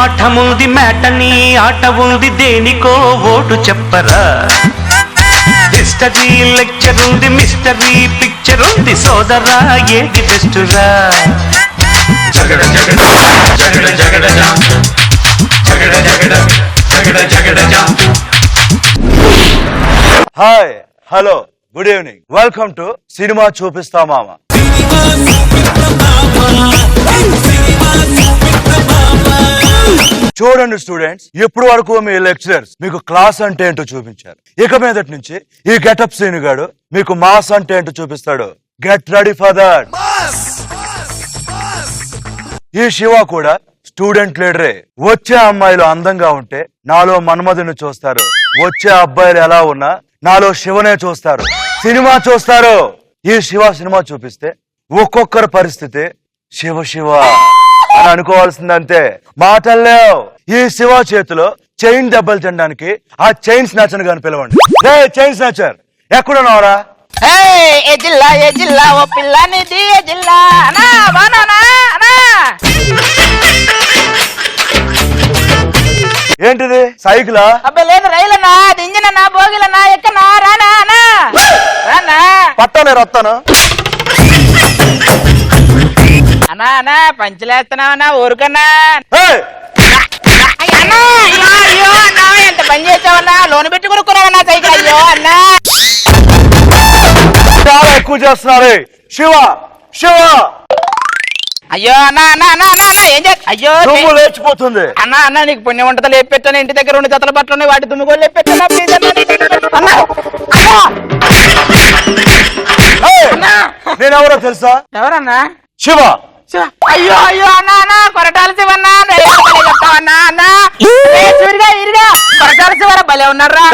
పాఠముంది మేటని ఆట ఉంది దేనికో ఓటు చెప్పరా హిస్టరీ లెక్చర్ ఉంది మిస్టరీ పిక్చర్ ఉంది సోదరా ఏది బెస్టురా జగడ జగడ జగడ జగడ జగడ జగడ జగడ జగడ జగడ. Hi hello good evening welcome to cinema చూపిస్తా మామ. చూడండి స్టూడెంట్స్, ఇప్పటి వరకు మీ లెక్చరర్స్ మీకు క్లాస్ అంటే ఏంటో చూపించారు. ఇక మీదటి నుంచి ఈ గెటప్ సీన్ గాడు మీకు మాస్ అంటే ఏంటో చూపిస్తాడు. Get ready for that. ఈ శివ కూడా స్టూడెంట్ లీడరే. వచ్చే అమ్మాయిలు అందంగా ఉంటే నాలో మన్మధుని చూస్తారు, వచ్చే అబ్బాయిలు ఎలా ఉన్నా నాలో శివనే చూస్తారు, సినిమా చూస్తారు. ఈ శివ సినిమా చూపిస్తే ఒక్కొక్కరి పరిస్థితి శివ శివ అని అనుకోవాల్సిందంతే, మాటల్లేవు. ఈ శివ చేతిలో చైన్ దెబ్బలు తినడానికి ఆ చైన్ స్నాచర్ గాని పిలవండి. రే చైన్ స్నాచర్ ఎక్కడున్నావురా? ఏ జిల్లా ఓ పిల్లనిది ఏ జిల్లా అనా బానానా అనా. ఏంటిది సైకిలా? అబ్బాయి లేదు, రైలన్నా, అది ఇంజిన్ అన్నా, బోగిలన్నా, ఎక్కనా రానా అనా రానా. పట్టానే రత్తాను అన్నా అన్నా పంచలేస్తున్నావన్నా ఊరుకన్నా. అన్నా అయ్యో అన్నా ఎంత పని చేసావన్నా, లోన్ పెట్టి కొనుక్కున్నావన్నా సైకిల్. అయ్యో అన్నా చాలా ఎక్కువ చేస్తున్నారు. శివ శివ అయ్యో అన్నా అన్నా అన్నా అన్నా ఏం చేస్తా? అయ్యో దుమ్ము లేచిపోతుంది. అన్నా అన్నా నీకు పుణ్యం ఉంటది, లేపి పెట్టాను. ఇంటి దగ్గర ఉండి జతల బట్టలు ఉన్నాయి, వాటి దుమ్ము కూడా లేపి పెట్టాను. ప్లీజ్ అన్నా. నేనెవరో తెలుసా? ఎవరన్నా? శివ. అయ్యో అయ్యో అన్నా అన్నా కొరటాల శివన్నా చెప్తావన్నా అన్నా. ఇరుగా ఇరుగా కొరటాల శివరా భలే ఉన్నారా.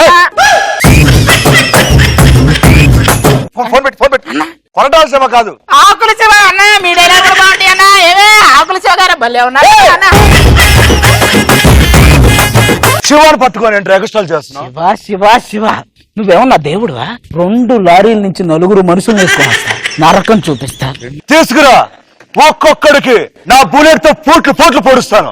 ఫోన్ పెట్టి కొరటాల శివ కాదు, ఆకుల శివ అన్నా. మీ డైలాగులు బాగుంటాయి అన్నా. ఏమే ఆకుల శివ గారు భలే ఉన్నారు అన్నా. శివాన్ని పట్టుకొని ఏంటి ఎక్స్ట్రాల్ చేస్తున్నావు? శివ శివ శివ నువ్వేమన్నా దేవుడువా? 2 లారీల నుంచి 4 మనుషులు వేసుకొని నరకం చూపిస్తా. తీసుకురా, ఒక్కొక్కడికి నా బుల్లెట్ తో పోట్లు పొడుస్తాను.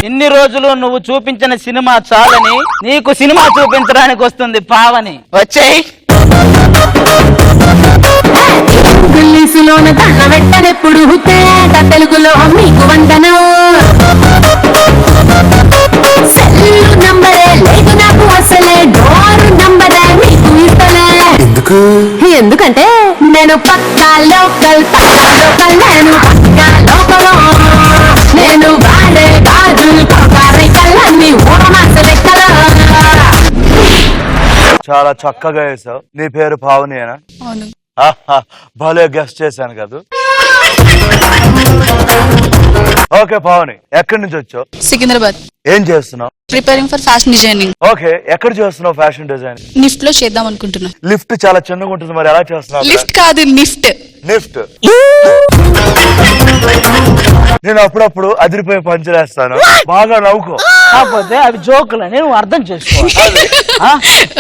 ఇన్ని రోజులు నువ్వు చూపించిన సినిమా చాలని నీకు సినిమా చూపించడానికి వస్తుంది పావని. వచ్చేయ్. ఇంగ్లీషులోన దండ పెట్టనెప్పుడు తెలుగులో మీకు వందనం. సెల్ నంబరే లేదు నాకు అసలే, డోర్ నంబరే మీకు ఇస్తలే. ఎందుకంటే నేను పక్కా లోకల్ నేను పక్కా లోకల్. నేను వాడే గాజులు కళ్ళన్నీ ఓరమాస లెక్కలో. చాలా చక్కగా వేసావు. నీ పేరు పావనియేనా? అవును. భలే గెస్ట్ చేశాను కదా. ఓకే పావని, ఎక్కడి నుంచి వచ్చావు? సికింద్రాబాద్. ఏం చేస్తున్నావు? Preparing for fashion designing. Okay, ఎక్కడ చేస్తున్నావు ఫ్యాషన్ డిజైన్? నిఫ్ట్ లో చేద్దాం అనుకుంటున్నా. లిఫ్ట్ చాలా చిన్నగా ఉంటుంది, మరి ఎలా చేస్తున్నావు? లిఫ్ట్ కాదు, నిఫ్ట్. లిఫ్ట్. నేను అప్పుడప్పుడు అదిరిపోయి పనిచేస్తాను, బాగా నవ్వుకో. కాకపోతే అవి జోకులని నువ్వు అర్థం చేసుకో.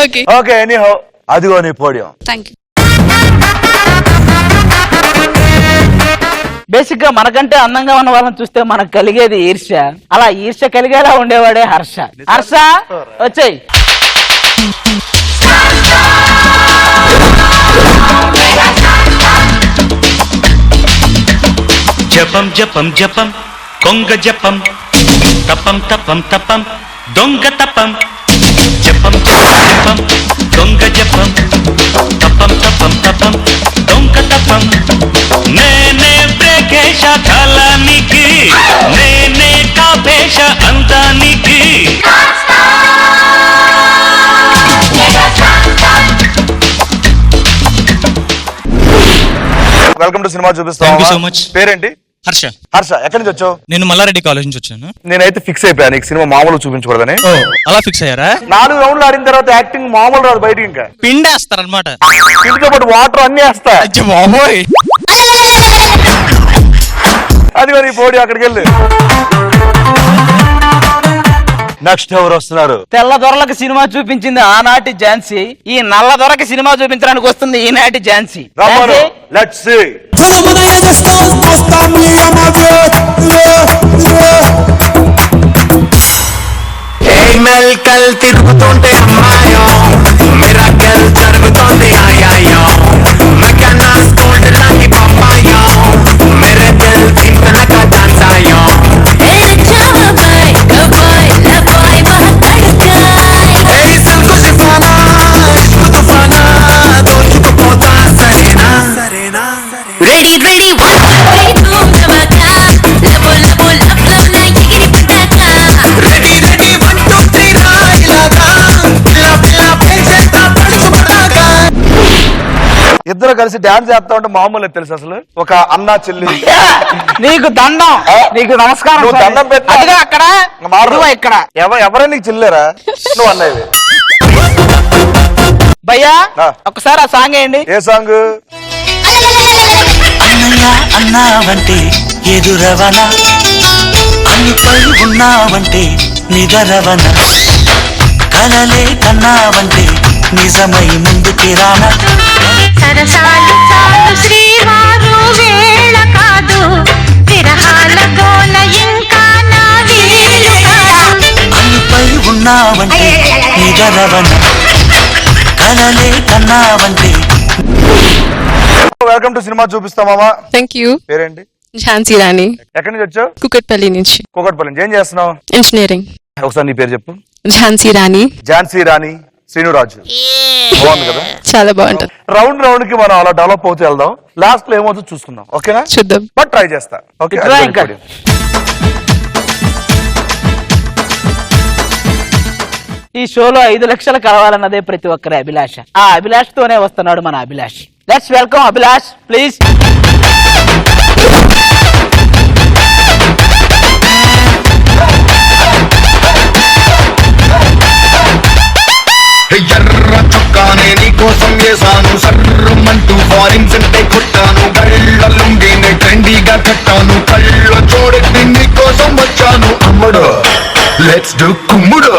ఓకే ఓకే, ఎనీహౌ అదిగో నీ పోడియం. Thank you. బేసిక్ గా మనకంటే అందంగా ఉన్న వాళ్ళని చూస్తే మనకు కలిగేది ఈర్ష్య. అలా ఈర్ష్య కలిగేలా ఉండేవాడే హర్ష. హర్ష వచ్చేయ్. జపం జపం జపం కొంగ జపం తపం తపం తపం దొంగ తపం. జపం జపం జపం దొంగ జపం తపం తపం తపం దొంగ తపం. నేనే బ్రేకేశ కాలానికి, నేనే కాపేశ అందానికి. వెల్కమ్ టు సినిమా చూపిస్తా. Thank you so much. పేరేంటి? హర్ష. హర్ష, ఎక్కడి నుంచి వచ్చావు? నేను మల్లారెడ్డి కాలేజ్ నుంచి వచ్చాను. నేనైతే ఫిక్స్ అయిపోయాను, నీకు సినిమా మామూలు చూపించకూడదని. అలా ఫిక్స్ అయ్యారా? 4 రౌండ్లు ఆడిన తర్వాత యాక్టింగ్ మామూలు రాదు బయటికి. ఇంకా పిండేస్తారనమాట. ఇంటితో పాటు వాటర్ అన్ని వేస్తా. బాబోయ్, అది మరి పోటీ, అక్కడికి వెళ్ళి. నెక్స్ట్ ఎవరు వస్తున్నారు? తెల్ల దొరలకు సినిమా చూపించింది ఆనాటి ఝాన్సీ, ఈ నల్ల దొరకి సినిమా చూపించడానికి వస్తుంది ఈనాటి ఝాన్సీ. Let's see. మెల్కల్ తిరుగుతుంటే అమ్మాయో మిరాకల్ జరుగుతోంది ఆయాయో మెకన్నా స్కూల్ లాంటి బొమ్మాయో మేరే దిల్ థింకన కా డాన్స్ ఆయో ఏ సిల్కు సిఫానా ఇష్క్ తుఫానా దోచుకుపోతా సరేనా సరేనా రెడీ రెడీ రెడీ రెడీ 1 2 3 రా ఇలాగా పిల్ల పిల్ల పేసేస్తా పడుచుపడాగా. ఇద్దరు కలిసి డాన్స్ చేస్తా ఉంటే మామూలు తెలుసు అసలు ఒక అన్న చెల్లి నీకు దండం, నీకు నమస్కారం. నువ్వు దండం పెట్టు. అదిగో అక్కడ, మారు. ఇదిగో ఇక్కడ. ఎవరైనా నీకు చెల్లేరా నువ్వు అన్నవి భయ్యా ఆ. ఒకసారి ఆ సాంగ్ వేయండి. ఏ సాంగ్? అన్నయ్య అన్నావంటే ఎదురవన అన్నిపై ఉన్నావంటే నిగరవన కలలే కన్నావంటే నిజమై ముందుకి రానా సరసాలు చాలు శ్రీవారు వేళ కాదు విరహాల గోల ఇంకా నా వీలు కాదు. అన్నిపై ఉన్నావంటే నిగరవన కలలే కన్నావంటే. వెల్కమ్ టు సినిమా చూపిస్తామా. Thank you. పేరేంటి? ఝాన్సీ రాణి, ఎక్కడి నుంచి వచ్చావు? కుకట్పల్లి నుంచి, కూకట్పల్లి. ఏం చేస్తున్నావు? ఇంజనీరింగ్. ఒకసారి నీ పేరు చెప్పు. ఝాన్సీ రాణి. ఝాన్సీ రాణి శ్రీనురాజు. బాగుంది కదా? చాలా బాగుంటది. రౌండ్ రౌండ్ కి మనం అలా డెవలప్ అవుతూ వెళ్దాం. లాస్ట్ లో ఏమవుతుందో చూసుకుందాం. ఓకేనా? చూద్దాం. బట్ ట్రై చేస్తా. ఓకే. ఇట్రా ఇంకా. ఈ షోలో 5 లక్షలు కలవాలన్నదే ప్రతి ఒక్కరి అభిలాష. ఆ అభిలాషతోనే వస్తున్నాడు మన Abhilash. Let's welcome Abhilash please. ఎర్ర చొక్కానే నీకోసం వేసాను సర్రమంటూ ఫారిన్ సెంటే కొట్టాను గళ్ళ లుంగిని ట్రెండీగా కట్టాను కళ్ళ చూడెత్తి నీకోసం వచ్చాను అమ్ముడు లెట్స్ డు కుమ్ముడు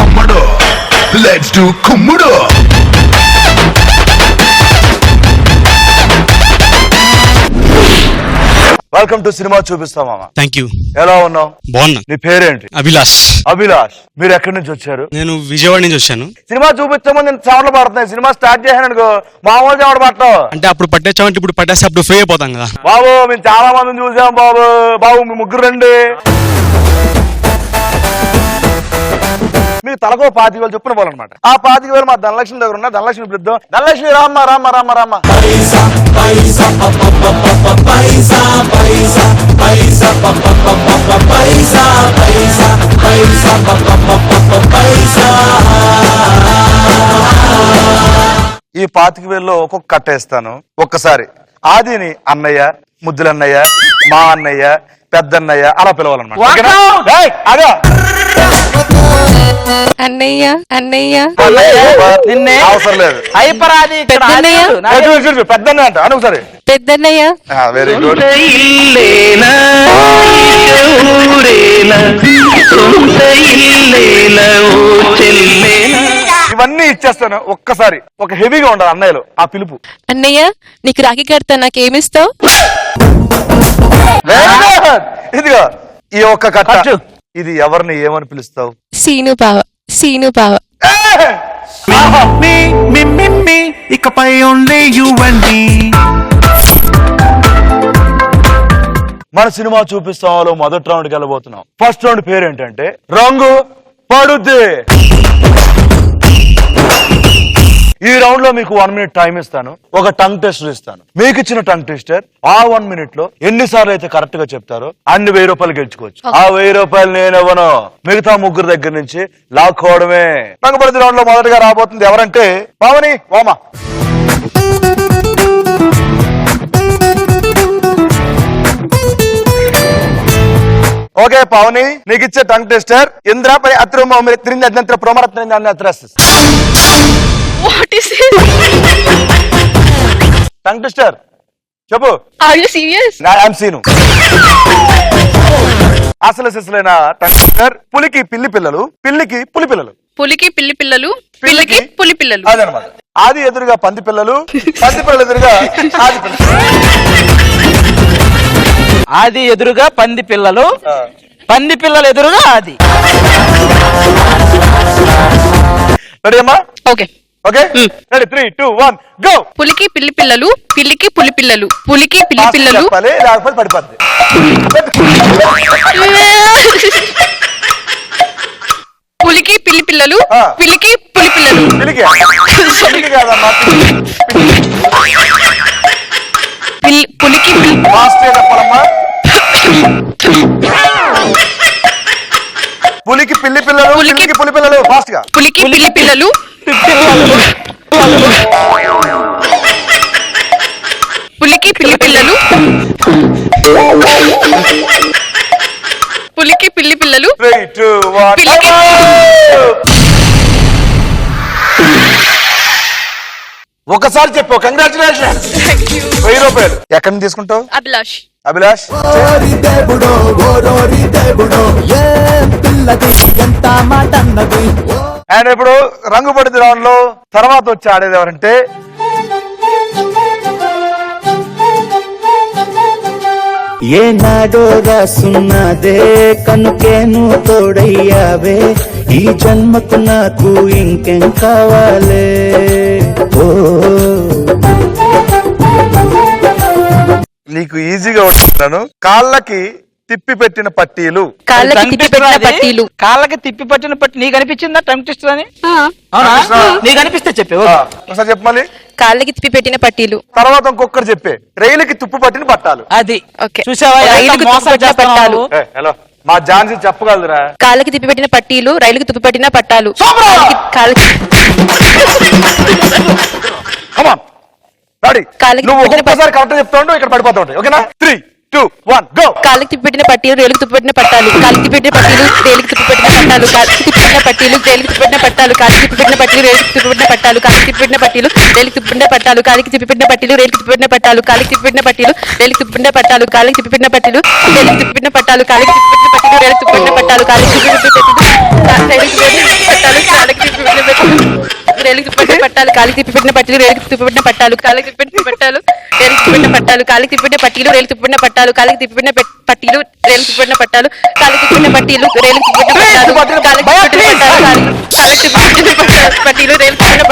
అమ్ముడు లెట్స్ డు కుమ్ముడు. వెల్కమ్ టు సినిమా చూపిస్తామా. Thank you. ఎలా ఉన్నావు? బాగున్నా. నీ పేరేంటి? అభిలాష్. అభిలాష్. మీరు ఎక్కడి నుంచి వచ్చారు? నేను విజయవాడ నుంచి వచ్చాను. సినిమా చూపించమని నేను చెమటలు పడుతున్నాయి. సినిమా స్టార్ట్ చేశాను అనుకో మామూలు చెమట పడతావు. అంటే అప్పుడు పట్టేచ్చామంటే ఇప్పుడు పట్టేస్తే అప్పుడు ఫ్రీ అయిపోతాం కదా. బాబు మేము చాలా మందిని చూసాం బాబు. బాబు మీ ముగ్గురు రండి. మీకు తలకో 25,000 చొప్పున పోవాలన్నమాట. ఆ 25,000 మా ధనలక్ష్మి దగ్గర ఉన్న ధనలక్ష్మి పిలుద్దాం. ధనలక్ష్మి రామ్మ రామ్మ రామ్మ రామ్మ. ఈ 25,000లో ఒక్కొక్క కట్టేస్తాను. ఒక్కసారి ఆదిని అన్నయ్య, ముద్దులన్నయ్య, మా అన్నయ్య, పెద్దన్నయ్య అలా పిలవాలన్నమాట. ఓకేనా? ఏయ్, ఆగా. అన్నయ్య అన్నయ్య నిన్నే అవసరం లేదు. హైపరాది ఇక్కడ పెద్దన్నయ్య. ఆదిత్యుడు. నాకు చూడు, చూడు, పెద్దన్న అంట అను ఒకసారి. పెద్దన్నయ్య. Very good. ఇవన్నీ ఇచ్చేస్తాను. ఒక్కసారి ఒక హెవీగా ఉండాలి అన్నయ్యలు ఆ పిలుపు. అన్నయ్య నీకు రాఖీ కడతా నాకేమిస్తావు? Very good. ఇదిగో ఈ ఒక్క కట్ట. ఖర్చు. ఇది ఎవరిని ఏమని పిలుస్తావు? సీను బావ, సీను బావ. ఇకపై ఓన్లీ యు అండ్ మీ. మన సినిమా చూపిస్తాంలో మొదటి రౌండ్ కి వెళ్ళబోతున్నాం. ఫస్ట్ రౌండ్ పేరు ఏంటంటే రంగు పడుద్ది. ఈ రౌండ్ లో మీకు 1 minute టైం ఇస్తాను. ఒక టంగ్ టెస్టర్ ఇస్తాను. మీకు ఇచ్చిన టంగ్ టెస్టర్ ఆ 1 minute లో ఎన్నిసార్లు అయితే కరెక్ట్ గా చెప్తారో అన్ని 1000 రూపాయలు గెలుచుకోవచ్చు. ఆ 1000 రూపాయలు నేనెవను మిగతా ముగ్గురు దగ్గర నుంచి లాక్కోవడమే. రంగపడితే రౌండ్ లో మొదటగా రాబోతుంది ఎవరంటే పావని వామ. ఓకే పావని, నీకు ఇచ్చే టంగ్ టెస్టర్ ఇంద్రపై అత్ర ప్రోమరత్న. What is it? Tongue tester చెప్పు. Are you serious? I'm Seenu. అసలు సిసలైన టంగ్ టెస్టర్ పులికి పిల్లి పిల్లలు, పిల్లికి పులి పిల్లలు. పులికి పిల్లి పిల్లలు, పిల్లికి పులి పిల్లలు. అదనమాట. ఆది ఎదురుగా పంది పిల్లలు, పంది పిల్లలు ఎదురుగా ఆది పిల్లలు. ఆది ఎదురుగా పంది పిల్లలు, పంది పిల్లలు ఎదురుగా ఆది. రెడీ అమ్మా? ఓకే. Okay ready 3, 2, 1 go. పులికి పిల్లి పిల్లలు, పిల్లికి పులి పిల్లలు, పులికి పిల్లి పిల్లలు. చెప్పాలి లేకపోతే పడిపోద్ది. పులికి పిల్లి పిల్లలు, ఆ. పిల్లికి పులి పిల్లలు. పిలికి పిలికి కాదమ్మా, పులికి పిల్లి ఫాస్ట్ చెప్పాలమ్మా. పులికి పిల్లి పిల్లలు, పిల్లికి పులి పిల్లలు. ఫాస్ట్ గా. పులికి పిల్లి పిల్లలు, పులికి పిల్లి పిల్లలు, పులికి పిల్లి పిల్లలు. 3, 2, 1 పిల్లికి ఒకసారి చెప్పు. కంగ్రాచులేషన్. 1000 రూపాయలు. ఎక్కడి నుంచి తీసుకుంటావు? అభిలాష్. అభిలాష్ అండ్ ఇప్పుడు రంగు పడింది రౌండ్ లో తర్వాత వచ్చి ఆడేది ఎవరంటే ఏనాడో రాసున్నదే కనుకేను తోడయ్యావే ఈ జన్మకు నాకు ఇంకేం కావాలే. ఓ నీకు ఈజీగా ఉంటున్నాను. కాళ్ళకి తిప్పి పెట్టిన పట్టీలు. కాళ్ళకి తిప్పి పెట్టిన పట్టీలు. కాళ్ళకి తిప్పి పట్టిన పట్టి నీకు అనిపించిందా టంగ్ ట్విస్టర్ అని? ఆ. అవునా? నీకు అనిపిస్తే చెప్పే. ఒకసారి చెప్పమని. కాళ్ళకి తిప్పి పెట్టిన పట్టీలు. తర్వాత ఇంకొకరు చెప్పే రైలుకి తుప్పు పట్టిన పట్టాలు. అది ఓకే. చూసావా ఎంత రైలుకి మోసం తుప్పు పట్టిన చేస్తున్నావు? పట్టాలు. హలో మా ఝాన్సీ చెప్పగలదురా? కాళ్ళకి తిప్పి పెట్టిన పట్టీలు, రైలుకి తిప్పి పెట్టిన పట్టాలు. కాళ్ళకి నువ్వు తిప్పి పెట్టిన ఒక్కొక్కసారి కరెక్ట్ చెప్తా ఉంటావు, ఇక్కడ పడిపోతా ఉంటాయి. ఓకేనా? 3, 2, 1 గో. కాళ్ళకి తిప్పి పెట్టిన పట్టీలు, రైలుకి తిప్పి పెట్టిన పట్టాలు. కాళ్ళకి తిప్పి పెట్టిన పట్టీలు, రైలుకి తిప్పి పెట్టిన పట్టాలు. కాళ్ళకి తిప్పి పెట్టిన పట్టీలు, రైలుకి తిప్పి పెట్టిన పట్టాలు. కాళ్ళకి తిప్పి పెట్టిన పట్టీలు, రైలుకి తిప్పి పెట్టిన పట్టాలు. కాళ్ళకి తిప్పి పెట్టిన పట్టీలు, రైలుకి తిప్పి పెట్టిన పట్టాలు. కాళ్ళకి తిప్పి పెట్టిన పట్టీలు, రైలుకి తిప్పి పెట్టిన పట్టాలు. కాళ్ళకి తిప్పి పెట్టిన పట్టీలు, రైలుకి తిప్పి పెట్టిన పట్టాలు. కాళ్ళకి తిప్పి పెట్టిన పట్టీలు, రైలుకి తిప్పి పెట్టిన పట్టాలు. కాళ్ళకి తిప్పి పెట్టిన పట్టీలు, రైలుకి తిప్పి పెట్టిన పట్టాలు. కాళ్ళకి తిప్పి పెట్టిన పట్టాలు, కాళ్ళకి తిప్పి పెట్టిన పట్టాలు. రైలుకి తిప్పి పెట్టిన పట్టాలు. కాళ్ళకి తిప్పి పెట్టిన పట్టాలు, రైలుకి తిప్పి పెట్టిన పట్టాలు. కాళ్ళకి తిప్పి పెట్టిన పట్టీలు, రైలుకి తిప్పి పెట్టిన పట్టాలు. కాళ్ళకి తిప్పి పెట్టిన పట్టీలు, రైలుకి తిప్పి పెట్టిన పట్టాలు. కాళ్ళకి తిప్పి పెట్టిన పట్టీలు, రైలుకి తిప్పి పెట్టిన పట్టాలు. కాళ్ళకి తిప్పి పెట్టిన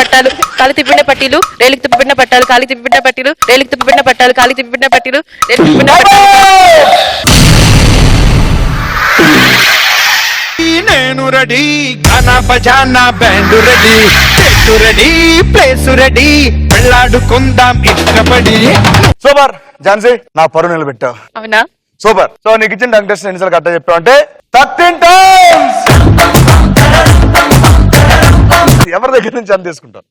పట్టాలు, కాళ్ళకి తిప్పి పెట్టిన పట్టీలు, రైలుకి తిప్పి పెట్టిన పట్టాలు. కాళ్ళకి తిప్పి పెట్టిన పట్టీలు, రైలుకి తిప్పి పెట్టిన పట్టాలు. కాళ్ళకి తిప్పి పెట్టిన పట్టీలు, రైలుకి తిప్పి పెట్టిన పట్టాలు. నేను రెడీ, గానా బజానా బ్యాండ్ రెడీ, చెట్టు రెడీ, ప్లేస్ రెడీ, వెళ్ళాడుకుందాం ఇష్టపడి. సూపర్ ఝాన్సీ, నా పరువు నిలబెట్టావు. అవునా? సూపర్. సో నీకు ఇచ్చిన టంగ్ టెస్ట్ ఎన్నిసార్లు కరెక్ట్ చెప్పావు అంటే 13 times. ఎవరి దగ్గర నుంచి అని తీసుకుంటావు?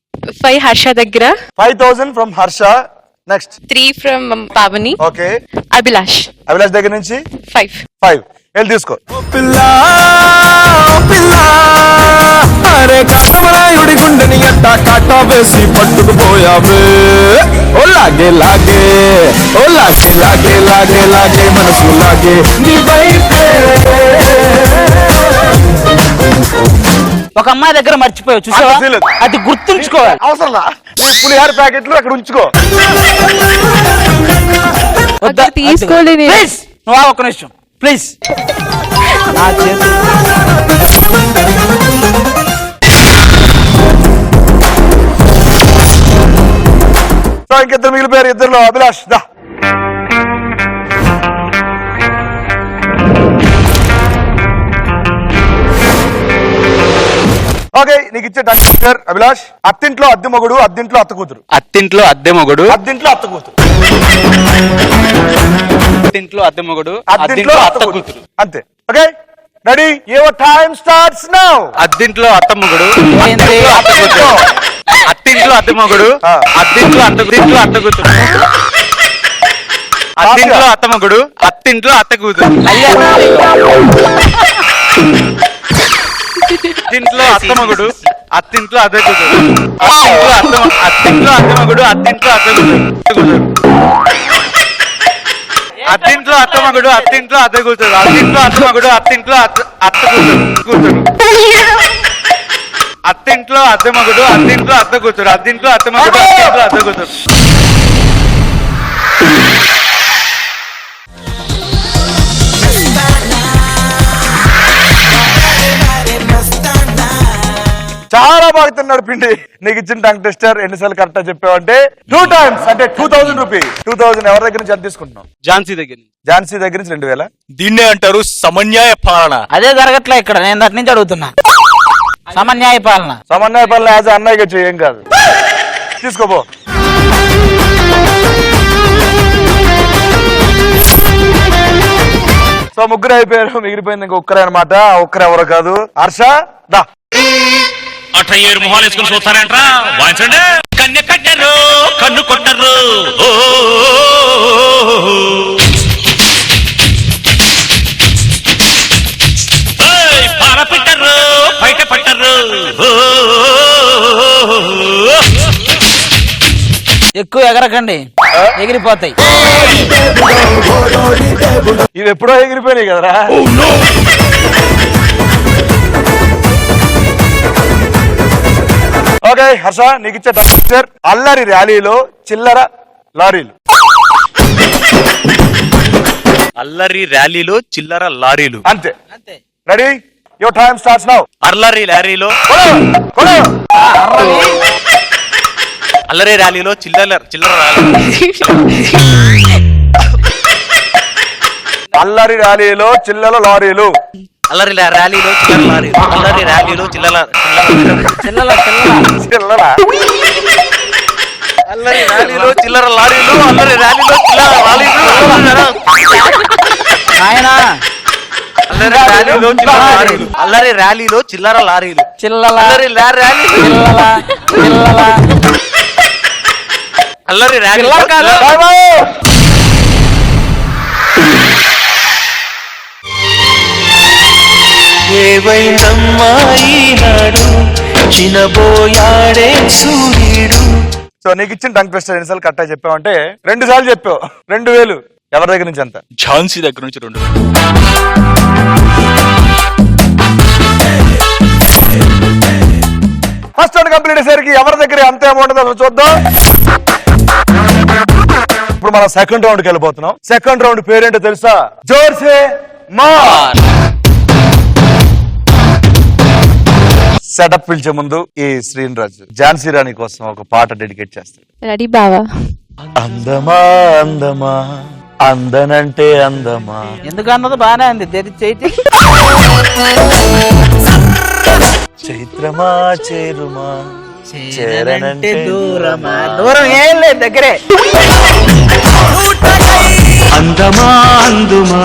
5 హర్ష దగ్గర, 5000 from Harsha. Next 3 from Pavani. Okay. Abhilash. Abhilash దగ్గర నుంచి 5. 5. వెళ్ళి తీసుకో. పిల్లా పిల్లా అరే కాటమరాయుడి గుండెని ఎట్టా కాటా వేసి పట్టుకుపోయావే. ఓ లాగే లాగే, ఓ లాగే లాగే లాగే లాగే మనసు లాగే నీ వైపే. ఒక అమ్మాయి దగ్గర మర్చిపోయావు చూసావా? అంత సీలేదు. అది గుర్తుంచుకోవాలి. అవసరంలా నీ పులిహార ప్యాకెట్లు అక్కడ ఉంచుకో. వద్దా? తీసుకోలేని. ప్లీజ్ నువ్వు ఒక్క నిమిషం ప్లీజ్. నా చేతులు సో ఇంకిద్దరు మిగిలిపోయారు. ఇద్దరులో అభిలాష్ దా. ఓకే నీకు ఇచ్చే డాక్టర్ అభిలాష్. అత్తింట్లో అద్దె మొగుడు, అద్దింట్లో అత్త కూతురు. అత్తింట్లో అద్దె మొగుడు, అద్దింట్లో అత్త కూతురు. అత్తింట్లో అద్దె మొగుడు, అద్దింట్లో అత్త కూతురు. అంతే. Okay ready? Your time starts now. అద్దింట్లో అత్త మొగుడు, అత్తింట్లో అత్త కూతురు. అత్తింట్లో అద్దె మొగుడు, అద్దింట్లో అత్తింట్లో అత్త కూతురు. అత్తింట్లో అత్త మొగుడు, అత్తింట్లో అత్త కూతురు. అత్తింట్లో అత్త మొగుడు, అత్తింట్లో అద్దె కూతురు. అత్తింట్లో అద్దె మొగుడు, అత్తింట్లో అత్త కూతురు. అత్తింట్లో అత్త మగుడు, అత్తింట్లో అద్దె కూతురు. అత్తింట్లో అత్త మగుడు, అత్తింట్లో అత్త కూతురు. అత్తింట్లో అద్దె మగుడు, అత్తింట్లో అద్దె కూతురు, అద్దింట్లో అద్దె మగుడు, అత్తింట్లో అద్దె కూతురు. చాలా బాగా తిన్నాడు పిండి. నీకు ఇచ్చిన టంగ్ టెస్టర్ ఎన్నిసార్లు కరెక్ట్ చెప్పావంటే 2 times, అంటే 2000 రూపీస్. 2000 ఎవరి దగ్గర నుంచి ఎంత తీసుకుంటున్నావు? ఝాన్సీ దగ్గర. ఝాన్సీ దగ్గర నుంచి 2000. దీన్నే అంటారు సమన్యాయ పాలన. అదే జరగట్లే ఇక్కడ, నేను దాని నుంచి అడుగుతున్నా. సమన్యాయ పాలన. సమన్వయ పనులు యాజ్ అన్నయ్యగా చేయం కాదు. తీసుకోబో. సో ముగ్గురు అయిపోయారు, మిగిలిపోయింది ఇంకా ఒక్కరే అనమాట. ఒక్కరు ఎవరో కాదు, హర్ష దా. అట్టయ్యేరు మొహాలు వేసుకుని చూస్తారంట్రా, వాయించండి. కన్ను కట్టరు, కన్ను కొట్టరు, పార పెట్టరు, బయట పట్టరు. ఎక్కువ ఎగరకండి, ఎగిరిపోతాయి. ఇవి ఎప్పుడో ఎగిరిపోయినాయి కదరా. ఓకే హర్ష, నీకు ఇచ్చే టార్చర్ అల్లరి ర్యాలీలో చిల్లర లారీలు. అల్లరి ర్యాలీలో చిల్లర లారీలు. అంతే. Ready? Your time starts now. అల్లరి ర్యాలీలో అల్లరి ర్యాలీలో చిల్లర అల్లరి ర్యాలీలో చిల్లర లారీలు. అల్లరి ర్యాలీలో చిల్లర లారీలు. అల్లరి ర్యాలీలో చిల్లర చిల్లర అల్లరి ర్యాలీలో చిల్లర లారీలు. అల్లరి ర్యాలీలో చిల్లర లారీలు. నాయనా, అల్లరి ర్యాలీలో చిల్లర లారీలు. అల్లరి ర్యాలీలో చిల్లర లారీలు. చిల్లల అల్లరి ర్యాలీ చిల్లల చిల్లల అల్లరి ర్యాలీ ఏవైందమ్మాయినాడు చినబోయాడే సూర్యుడు. సో నీకు ఇచ్చిన టంగ్ ట్విస్టర్ ఎన్నిసార్లు కరెక్ట్ చెప్పావంటే 2 సార్లు చెప్పావు. 2000 ఎవరి దగ్గర నుంచి ఎంత? ఝాన్సీ దగ్గర నుంచి 2. ఫస్ట్ రౌండ్ కంప్లీట్ అయ్యేసరికి ఎవరి దగ్గర ఎంత అమౌంట్ ఉందో చూద్దాం. ఇప్పుడు మనం సెకండ్ రౌండ్కి వెళ్ళిపోతున్నాం. సెకండ్ రౌండ్ పేరేంటో తెలుసా? జోర్సే మార్. సెటప్ పిలిచే ముందు ఈ శ్రీనిరాజు ఝాన్సీ రాణి కోసం ఒక పాట డెడికేట్ చేస్తాడు. రెడీ బావా? అందమా అందమా అందనంటే అందమా. ఎందుకు అన్నది బానే ఉంది. తెరిచి చైత్రమా చేరుమా చేరనంటే దూరమా. దూరం ఏం లేదు, దగ్గరే. అందమా అందుమా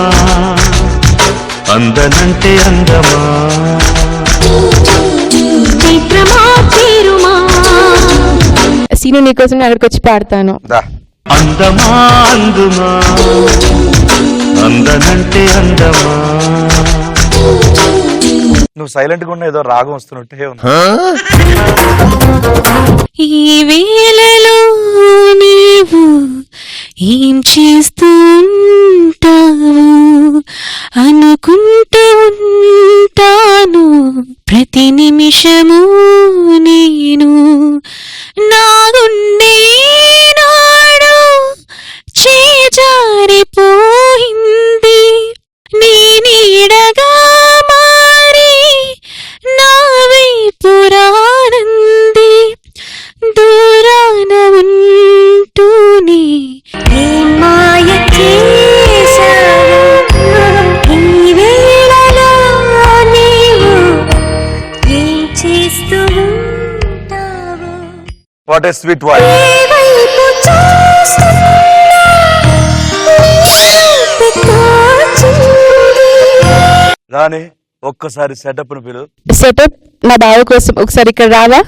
అందనంటే అందమా. సీను నీకోసం అక్కడికి వచ్చి పాడతాను. అందమా అందుమా అందనంటే అందమా. నువ్వు సైలెంట్ గా ఉన్న ఏదో రాగం వస్తున్నట్టే ఉంది. ఈ వేళలో నీవు ఏం చేస్తూ ఉంటావు అనుకుంటూ ఉంటాను ప్రతి నిమిషము నేను. నా గుండె నాడు చేజారిపోయింది నీ నీడగా మారి నా వైపు రానంది. దూరాన ఉంటూనే మాయ చేశావు ఈ వేళలో నీవు ఏం చేస్తూ ఉంటావు. What a sweet voice. వైపు చూస్తున్నా రాని ఒక్కసారి సెటప్ ను పిలు. సెటప్ నా బావ కోసం ఒకసారి ఇక్కడ రావా?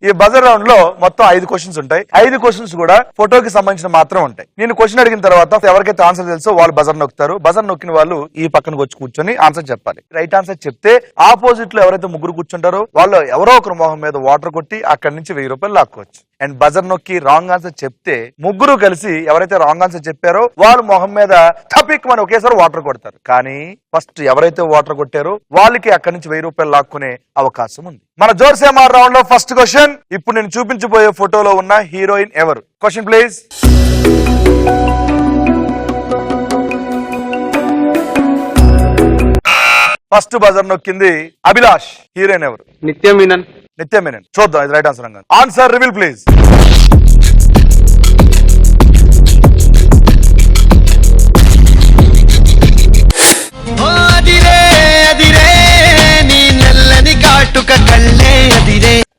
ఈ బజర్ రౌండ్ లో మొత్తం 5 క్వశ్చన్స్ ఉంటాయి. 5 క్వశ్చన్స్ కూడా ఫోటోకి సంబంధించిన మాత్రం ఉంటాయి. నేను క్వశ్చన్ అడిగిన తర్వాత ఎవరికైతే ఆన్సర్ తెలుసో వాళ్ళు బజర్ నొక్కుతారు. బజర్ నొక్కిన వాళ్ళు ఈ పక్కనకి వచ్చి కూర్చొని ఆన్సర్ చెప్పాలి. రైట్ ఆన్సర్ చెప్తే ఆపోజిట్ లో ఎవరైతే ముగ్గురు కూర్చుంటారో వాళ్ళు ఎవరో ఒకరు మొహం మీద వాటర్ కొట్టి అక్కడి నుంచి 1000 రూపాయలు లాక్కోవచ్చు. అండ్ బజర్ నొక్కి రాంగ్ ఆన్సర్ చెప్తే ముగ్గురు కలిసి ఎవరైతే రాంగ్ ఆన్సర్ చెప్పారో వాళ్ళు మొహం మీద టపిక్ అని ఒకేసారి వాటర్ కొడతారు. కానీ ఫస్ట్ ఎవరైతే వాటర్ కొట్టారో వాళ్ళకి అక్కడి నుంచి 1000 రూపాయలు లాక్కునే అవకాశం ఉంది. మన జోర్సే మార్ రౌండ్ లో ఫస్ట్ క్వశ్చన్. ఇప్పుడు నేను చూపించబోయే ఫోటోలో ఉన్న హీరోయిన్ ఎవరు? Question please. ఫస్ట్ బజర్ నొక్కింది అభిలాష్. హీరోయిన్ ఎవరు? నిత్య మీనన్. నిత్య మీనన్. చూద్దాం ఇది right answer. Answer reveal please.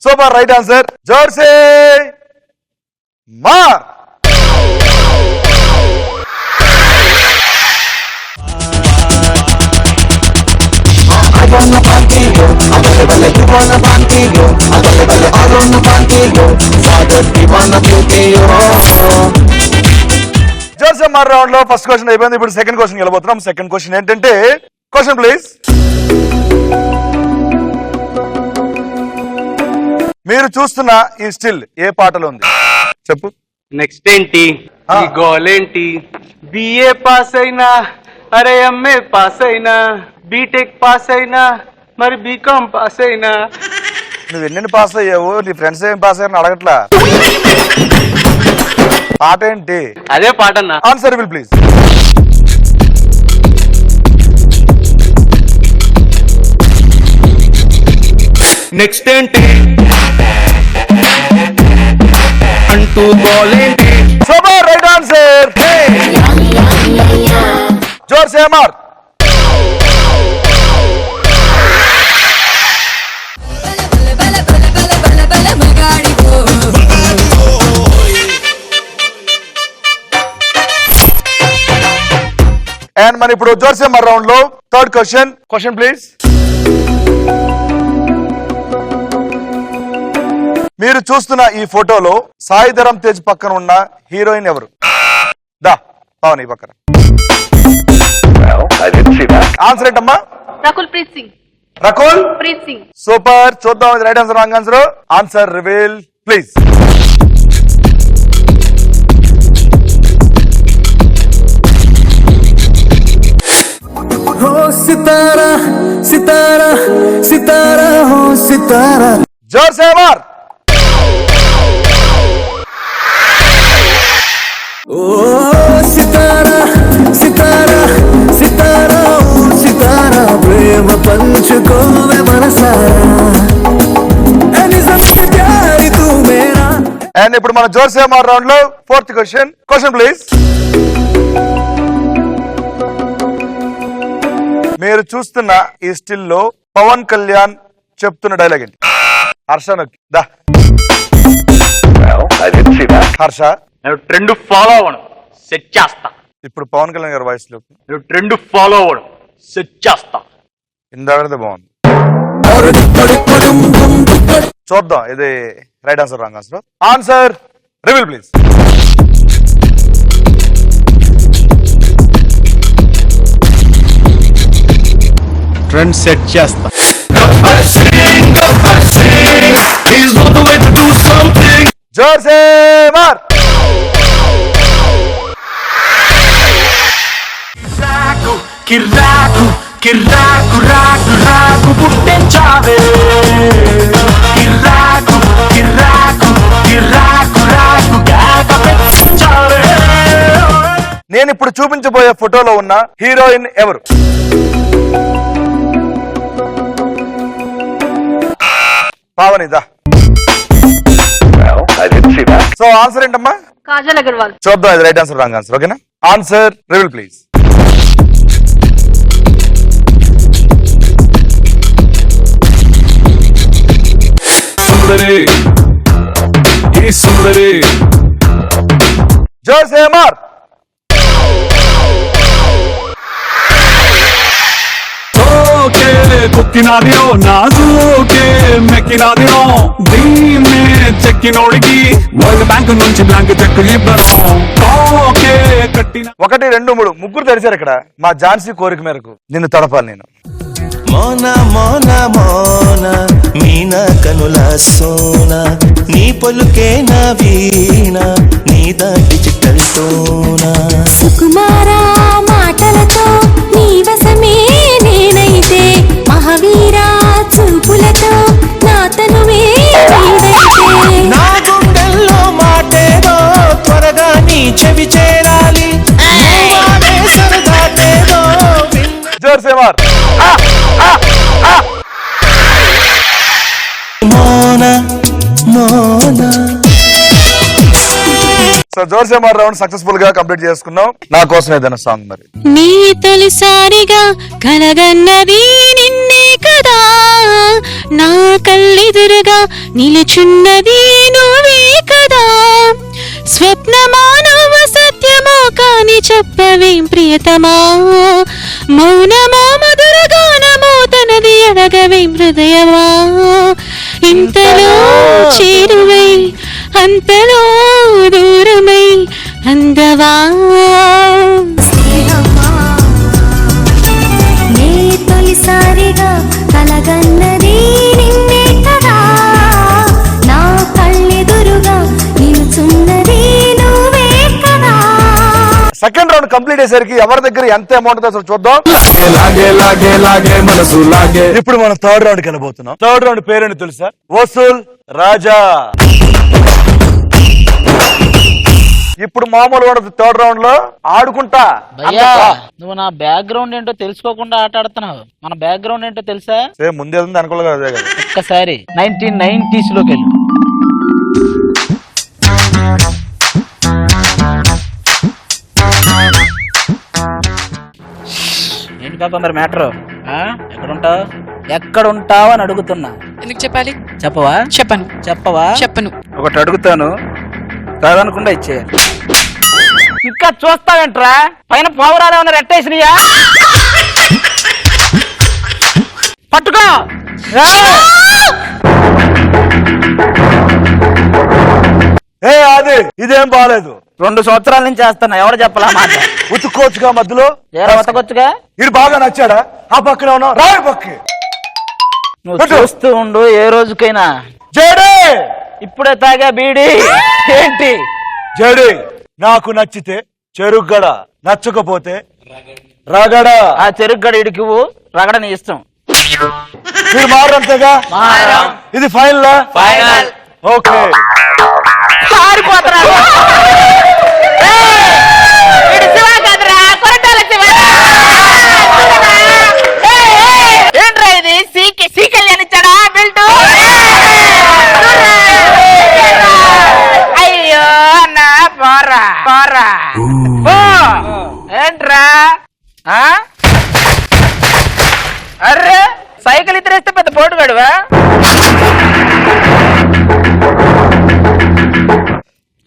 Super, right answer. జోర్సే మార్. జోర్సే మార్ రౌండ్ లో ఫస్ట్ క్వశ్చన్ అయిపోయింది. ఇప్పుడు సెకండ్ క్వశ్చన్ వెళ్ళబోతున్నాం. సెకండ్ క్వశ్చన్ ఏంటంటే, క్వశ్చన్ ప్లీజ్. మీరు చూస్తున్న ఈ స్టిల్ ఏ పాటలో ఉంది? చెప్పు. నెక్స్ట్ ఏంటి ఈ గోల్ ఏంటి? బిఏ పాస్ అయినా, అరే ఎంఏ పాస్ అయినా, బీటెక్ పాస్ అయినా, మరి బీకామ్ పాస్ అయినా. నువ్వు ఎన్ని పాస్ అయ్యావు? నీ ఫ్రెండ్స్ ఏం పాస్ అయ్యారని అడగట్లా. పాట ఏంటి? అదే పాట అన్న. Answer will please. నెక్స్ట్ ఏంటి అంటూ గోలేంటి. Super, right answer. జోర్సే మార్. అండ్ మన ఇప్పుడు జోర్సే మార్ రౌండ్ లో థర్డ్ క్వశ్చన్. Question please. మీరు చూస్తున్న ఈ ఫోటోలో సాయి ధరమ్ తేజ్ పక్కన ఉన్న హీరోయిన్ ఎవరు? దా పవన్ ఈ పక్కన. ఆన్సర్ ఏంటమ్మా? రకుల్ ప్రీత్ సింగ్. రకుల్ ప్రీత్ సింగ్. సూపర్. చూద్దాం ఇది right answer wrong answer. Answer reveal please. సితారా సితారా సితారా హో సితారా. జోర్సే మార్. ఓ సితారా సితారా సితారా ఓ సితారా, ప్రేమ పంచుకోవే మనసారా, నిజమే ప్యారి తూ మేరా. అండ్ ఇప్పుడు మన జోర్సే మార్ రౌండ్ లో ఫోర్త్ క్వశ్చన్. Question please. మీరు చూస్తున్న ఈ స్టిల్ లో పవన్ కళ్యాణ్ చెప్తున్న డైలాగ్ ఏంటి? హర్ష నొక్కి దా. హర్ష, ట్రెండ్ ఫాలో అవ్వడం సెట్ చేస్తా. ఇప్పుడు పవన్ కళ్యాణ్ గారి వాయిస్ లో ట్రెండ్ ఫాలో అవ్వడం సెట్ చేస్తా. ఇందాకదే బాగుంది. చూద్దాం ఇది right answer wrong answer. Answer reveal please. Trend set చేస్తా. జోర్సే మార్. కిర్రాకు కిర్రాకు రాకు రాకు పుట్టించావే. కిర్రాకు కిర్రాకు కిర్రాకు రాకు గాక పెట్టించావే. నేను ఇప్పుడు చూపించబోయే ఫోటోలో ఉన్న హీరోయిన్ ఎవరు? పావనిదా. సో ఆన్సర్ ఏంటమ్మా? కాజల్ అగర్వాల్. చూద్దాం ఇది రైట్ ఆన్సర్ రాంగ్ ఆన్సర్. ఓకేనా? Answer reveal please. సుందరి ఈ సుందరి. జోర్సే మార్. ఓ ఓకే కుక్కినాది ఓ నాజూకే మెక్కినాది ఓ దీన్నే చెక్కినోడికి వరల్డ్ బ్యాంక్ నుంచి బ్లాంక్ చెక్ ఇవ్వను ఓకే కట్టిన 1 2 3 ముగ్గురు తెలిసారు ఇక్కడ. మా ఝాన్సీ కోరిక మేరకు నిన్ను తడపాలి నేను. మోన మోన మోన మీన కనుల సోన నీ పొలుకే నా వీణ నీ డిజిటల్ తోనా సుకుమారా మాటలతో నీ వశమే నేనైతే మహావీరా చూపులతో నా తనువే నీదైతే నా గుండెల్లో మాటేదో త్వరగా నీ చెవి చేరాలి సరదాటేదో జోర్ సే మార్. మోన మోన సో జోర్ సే మార్ రౌండ్ సక్సెస్ఫుల్ గా కంప్లీట్ చేసుకున్నాం. నా కోసం ఏదైనా సాంగ్ మరి. నీ తొలిసారిగా కలగన్నది నిన్నే కదా నా కళ్ళెదురుగా నిలుచున్నది నువ్వే కదా స్వప్నమానవ సత్యమో కాని చెప్పవేం ప్రియతమా మౌనమో మధుర గానమో తనది అడగవేం హృదయమా ఇంతలో చేరువై అంతలో దూరమై అందవా నీ తొలిసారిగా కలగన్నది నిన్నే కదా నా కళ్ళెదురుగా నిలుచున్నది నువ్వే కదా. సెకండ్ రౌండ్ కంప్లీట్ అయ్యేసరికి ఎవరి దగ్గర ఎంత అమౌంట్ ఉందో అసలు చూద్దాం. లాగే లాగే లాగే మనసు లాగే. ఇప్పుడు మనం థర్డ్ రౌండ్ కి వెళ్ళబోతున్నాం. థర్డ్ రౌండ్ పేరేంటి తెలుసా? వసూల్ రాజా. ఇప్పుడు మామూలు ఉండదు. థర్డ్ రౌండ్ లో ఆడుకుంటా. భయ్యా నువ్వు నా బ్యాక్గ్రౌండ్ ఏంటో తెలుసుకోకుండా ఆట ఆడుతున్నావు. మన బ్యాక్గ్రౌండ్ ఏంటో తెలుసా? ముందే ఉంది అనుకోలేదు అదే కదా. ఒక్కసారి 1990s లోకి వెళ్ళు. ఏంటి పాప మరి మ్యాటర్? ఎక్కడుంటావు అని అడుగుతున్నా. ఎందుకు చెప్పాలి? చెప్పవా? చెప్పను. చెప్పవా? చెప్పను. ఒకటి అడుగుతాను కాదనకుండా ఇచ్చేయాలి. ఇంకా చూస్తావేంట్రా? పైన పావురాలు ఏమన్నా రెట్టేసినయా? పట్టుకో. ఏ అది ఇదేం బాగాలేదు. 2 సంవత్సరాల నుంచి చేస్తున్నా. ఎవరు చెప్పలా మాట? ఉతుక్కోవచ్చుగా మధ్యలో. ఉతకొచ్చుగా. ఇది బాగా నచ్చాడా? ఆ పక్కన ఉన్నావు రాయి పక్కి. నువ్వు చూస్తూ ఉండు. ఏ రోజుకైనా జడే ఇప్పుడే తాగా బీడి. ఏంటి జడి? నాకు నచ్చితే చెరుగ్గడ, నచ్చకపోతే రగడ. ఆ చెరుగ్గడ ఇడికివు, రగడ నీ ఇష్టం. మీరు మారంతేగా? ఇది ఫైనల్. ఫైనల్. ఓకే. ఏంట్రా ఇది? సీకల్యాణ్ ఇచ్చాడా బిల్టు? అయ్యో అన్నా పోరా పోరా పో. ఏంట్రా? అర్రే సైకిల్ ఇద్దరేస్తే పెద్ద పోటుగాడువా?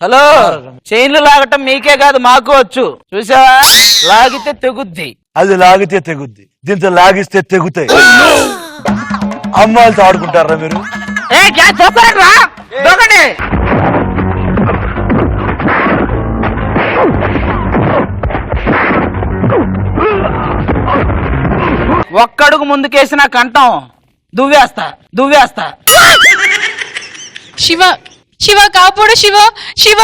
హలో, చైన్లు లాగటం మీకే కాదు మాకు వచ్చు. చూసావా? లాగితే తెగుద్ది. అది లాగితే తెగుద్ది, దీంతో లాగిస్తే తెగుతాయి. అమ్మాయిలతో ఆడుకుంటారా మీరు? చూస్తారా దొంగని? ఒక్కడుగు ముందుకేసిన కంఠం దువ్వేస్తా దువ్వేస్తా. శివ శివ కాపాడు. శివ శివ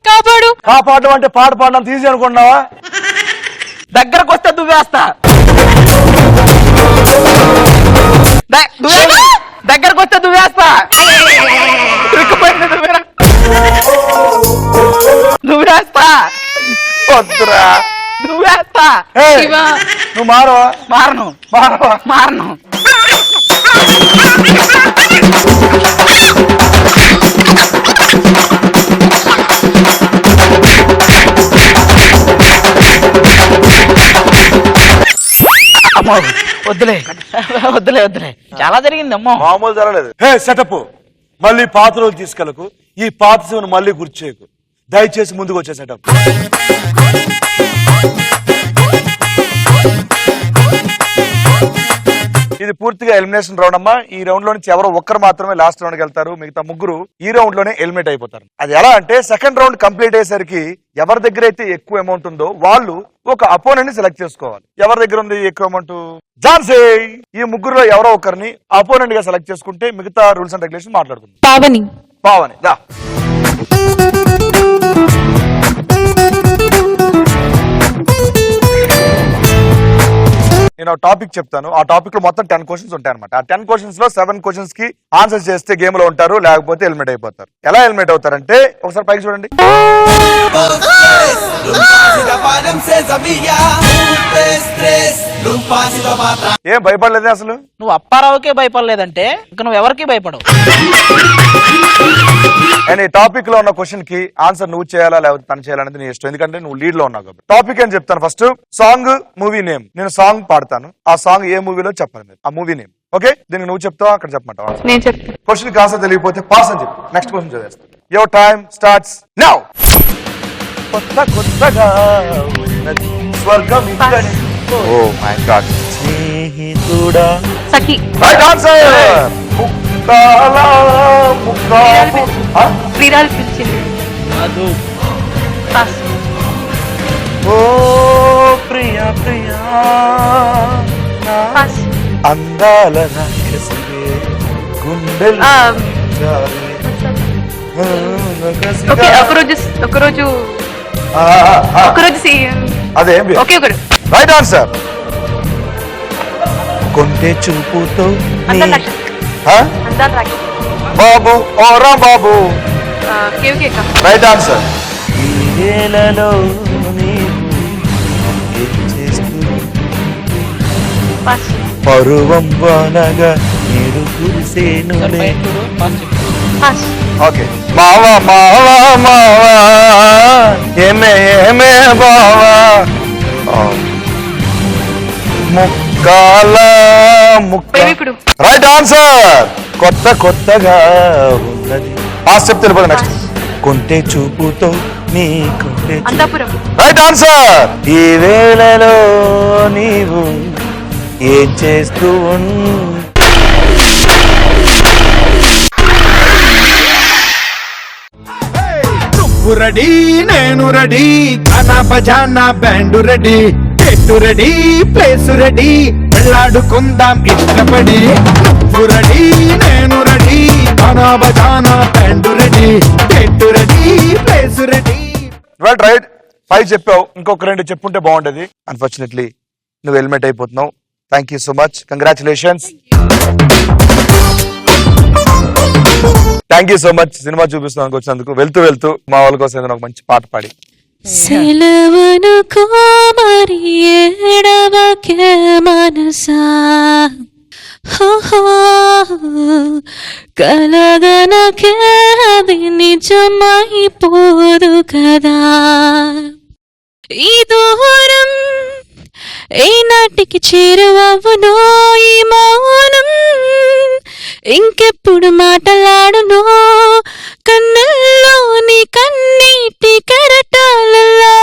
కాపాడు. కాపాడడం అంటే పాట పాడడం తీసి అనుకున్నావా? దగ్గరకు వస్తే దువ్వేస్తా. దగ్గరకు వస్తే దువ్వేస్తా. దువ్వేస్తా. వద్దురా. దువ్వేస్తా. శివ నువ్వు మారవా? మారను మారవా? మారను. అమ్మో వద్దులే వద్దులే వద్దులే. చాలా జరిగింది అమ్మో. మామూలు జరగలేదు. హే సెటప్, మళ్ళీ పాత రోజులు తీసుకెళ్ళకు. ఈ పాత శివను మళ్ళీ గుర్తు చేయకు దయచేసి. ముందుకు వచ్చే సెటప్. పూర్తిగా ఎలిమినేషన్ రౌండ్ అమ్మా. ఈ రౌండ్ లో నుంచి ఎవరో ఒక్కరు మాత్రమే లాస్ట్ రౌండ్ కి వెళ్తారు, మిగతా ముగ్గురు ఈ రౌండ్ లోనే ఎలిమినేట్ అయిపోతారు. అది ఎలా అంటే సెకండ్ రౌండ్ కంప్లీట్ అయ్యేసరికి ఎవరి దగ్గర అయితే ఎక్కువ అమౌంట్ ఉందో వాళ్ళు ఒక అపోనెంట్ ని సెలెక్ట్ చేసుకోవాలి. ఎవరి దగ్గర ఉంది ఎక్కువ అమౌంట్? ఝాన్సీ. ఈ ముగ్గురులో ఎవరో ఒకరిని అపోనెంట్ గా సెలెక్ట్ చేసుకుంటే మిగతా రూల్స్ అండ్ రెగ్యులేషన్ మాట్లాడుకుందాం. పావని. పావని దా. నేను టాపిక్ చెప్తాను, ఆ టాపిక్ లో మొత్తం 10 క్వశ్చన్స్ ఉంటాయి అనమాట. ఆ 10 క్వశ్చన్స్ లో 7 క్వశ్చన్స్ కి ఆన్సర్ చేస్తే గేమ్ లో ఉంటారు, లేకపోతే ఎలిమినేట్ అయిపోతారు. ఎలా ఎలిమినేట్ అవుతారంటే ఒకసారి పైకి చూడండి. ఏం భయపడలేదే అసలు? నువ్వు అప్పారావుకే భయపడలేదంటే ఇంకా నువ్వు ఎవరికి భయపడవు. అండ్ ఈ టాపిక్ లో ఉన్న క్వశ్చన్ కి ఆన్సర్ నువ్వు చేయాలా లేకపోతే తను చేయాలనేది నీ ఇష్టం, ఎందుకంటే నువ్వు లీడ్ లో ఉన్నావు కాబట్టి. టాపిక్ అని చెప్తాను. First song, movie name. నేను సాంగ్ పాడతాను, ఆ సాంగ్ ఏ మూవీలో చెప్పాలి మీరు, ఆ మూవీ నేమ్. ఓకే, దీనికి నువ్వు చెప్తావు, అక్కడ చెప్పమంటావు. నేను చెప్తాను. క్వశ్చన్ కి ఆన్సర్ తెలియకపోతే పాస్ అని చెప్పు. నెక్స్ట్ క్వశ్చన్ చదివేస్తాను. Your time starts now. కొత్త కొత్తగా ఉన్నది స్వర్గం ఇక్కడే. Oh my God. స్నేహితుడా. సఖి. Right answer. ముక్కాల ముక్కాపు. ప్రియురాలు పిలిచింది. అదు. పాస్. ఓ ప్రియా ప్రియా పాస్. అందాల రాక్షసివే గుండెలు జారే. ఓకే, ఒకరోజు అదేం ఓకే ఒకరు. Right answer. కొంటే చూపుతో బాబు ఓరా బాబు. Right answer. ఈ వేళలో పరువం వానగా నీరు కురిసేనులే. ఓకే. మావా మావా మావా ఏమే ఏమే బావా. ముక్కాల ముక్క. Right answer. కొత్త కొత్తగా ఉన్నది. ఆ స్టెప్ తెలియదు. నెక్స్ట్. కొంటే చూపుతో నీ కొంటే. Right answer. ఈ వేళలో నీవు ఏం చేస్తూ నువ్వు రెడీ నేను రెడీ, ఖానా బజానా బ్యాండు రెడీ, చెట్టు రెడీ ప్లేస్ రెడీ, వెళ్ళాడుకుందాం ఇష్టపడి. నువ్వు రెడీ నేను రెడీ, ఖానా బజానా బ్యాండు రెడీ, చెట్టు ready place ready. Well right. 5 చెప్పావు, ఇంకొక 2 చెప్పుంటే బాగుండేది. అన్ఫార్చునేట్లీ నువ్వు ఎలిమినేట్ అయిపోతున్నావు. Thank you so much. Congratulations. Thank you so much. Cinema చూపిస్తున్నానికి వచ్చినందుకు. వెళ్తూ వెళ్తూ మా వాళ్ళ కోసం ఏదైనా ఒక మంచి పాట పాడి. సెలవును కోమరి ఏడవకే మనసా, కలగనకే అది నిజమైపోదు కదా. ఈ దూరం ఈనాటికి చేరువవునో, ఈ మౌనం ఇంకెప్పుడు మాటలాడునో, కన్నుల్లోని కన్నీటి కెరటాలలో